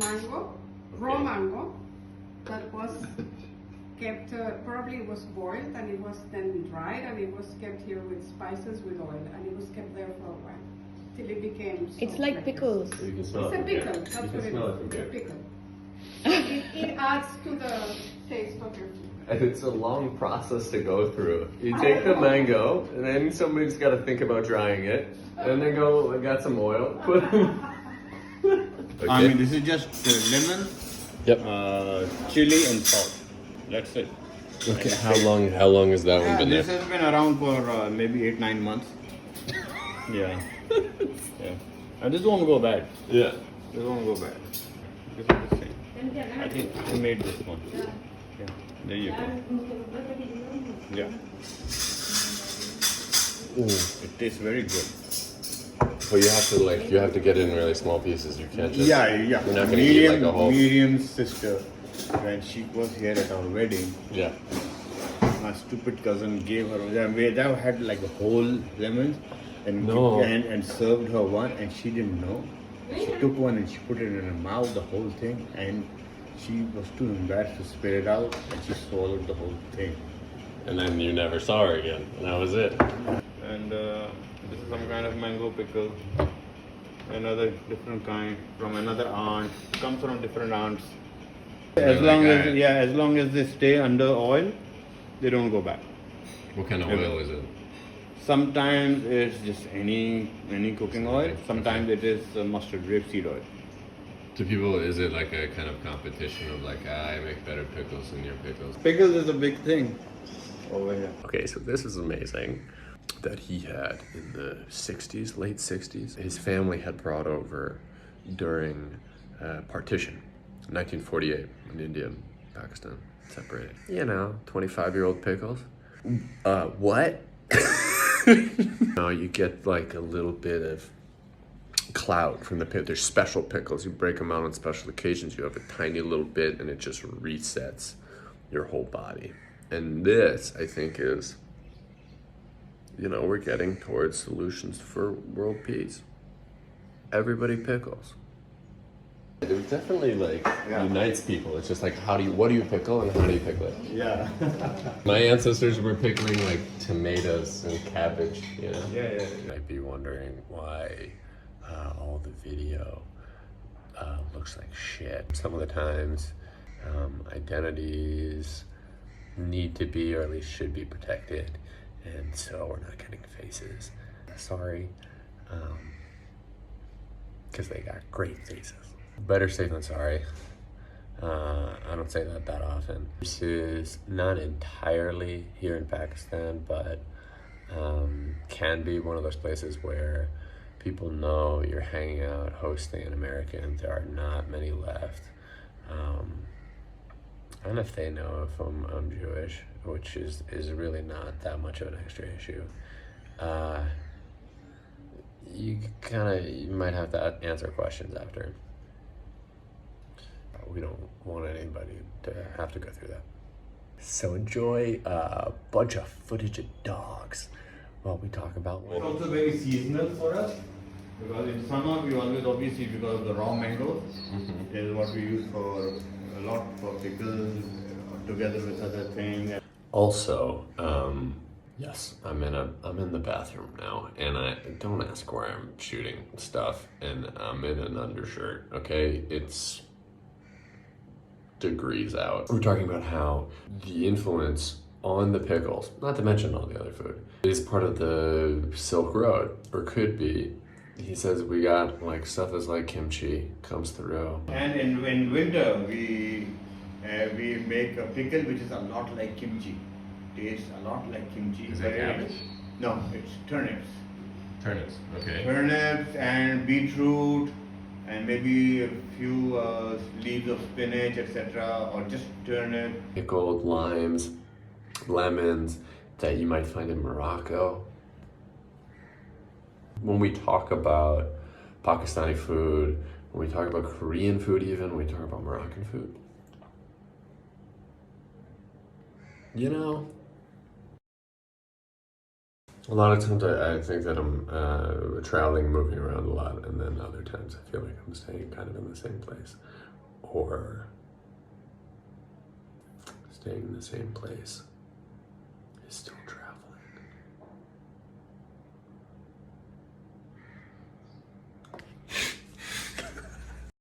mango, raw mango, that was kept, probably it was boiled and it was then dried and it was kept here with spices, with oil, and it was kept there for a while till it became soft. It's like pickles. So you can smell It's a it from here. pickle, that's You what can it smell it is. from It's a here. pickle. So it adds to the taste of your food. And it's a long process to go through. You take the mango, and then somebody's got to think about drying it, and then go, I got some oil. Put okay. I mean, this is just lemon, Yep. chili, and salt. That's it. Okay. How long has that one been This there? has been around for maybe 8-9 months. Yeah. Yeah. And this won't go bad. Yeah. This won't go bad. This is the same. I think I made this one. Yeah. There you go. Yeah. Ooh. It tastes very good. But you have to get it in really small pieces. You can't just. Yeah. You're not gonna eat like a whole. Miriam's sister, when she was here at our wedding, Yeah. my stupid cousin gave her. They had like a whole lemon, and No. and served her one, and she didn't know. She took one and she put it in her mouth, the whole thing, and she was too embarrassed to spit it out, and she swallowed the whole thing. And then you never saw her again, and that was it. And this is some kind of mango pickle, another different kind from another aunt. Comes from different aunts. As long as they stay under oil, they don't go back. What kind of oil is it? Sometimes it's just any cooking oil. Sometimes it is mustard rapeseed oil. To people, is it like a kind of competition of like, I make better pickles than your pickles? Pickles is a big thing over here. Okay, so this is amazing that he had in the 60s, late 60s. His family had brought over during partition, 1948, when India and Pakistan separated. 25-year-old pickles. What? No, you get like a little bit of clout from the pickle. There's special pickles. You break them out on special occasions. You have a tiny little bit and it just resets your whole body. And this, I think, is, we're getting towards solutions for world peace. Everybody pickles. It definitely unites people. It's just like, what do you pickle and how do you pickle it? Yeah. My ancestors were pickling like tomatoes and cabbage, Yeah. You might be wondering why all the video looks like shit. Some of the times, identities need to be, or at least should be, protected, and so we're not getting faces. Sorry, because they got great faces. Better safe than sorry. I don't say that often. This is not entirely here in Pakistan, but can be one of those places where people know you're hanging out, hosting an American. There are not many left. And if they know if I'm Jewish, which is really not that much of an extra issue, you might have to answer questions after. We don't want anybody to have to go through that. So enjoy a bunch of footage of dogs while we talk about It's also very seasonal for us, because in summer we always, obviously, because of the raw mangoes, is what we use for a lot for pickles, together with other things. Also, yes, I'm in the bathroom now, and I don't ask where I'm shooting stuff, and I'm in an undershirt. Okay, it's degrees out. We're talking about how the influence on the pickles, not to mention all the other food, is part of the Silk Road, or could be. He says we got like stuff that's like kimchi comes through. And in winter we make a pickle which is a lot like kimchi. Tastes a lot like kimchi. Is that cabbage? No, it's turnips. Turnips, okay. Turnips and beetroot, and maybe a few leaves of spinach, etc., or just turnip. Pickled limes, lemons that you might find in Morocco. When we talk about Pakistani food, when we talk about Korean food even, when we talk about Moroccan food, a lot of times I think that I'm traveling, moving around a lot, and then other times I feel like I'm staying kind of in the same place or staying in the same place.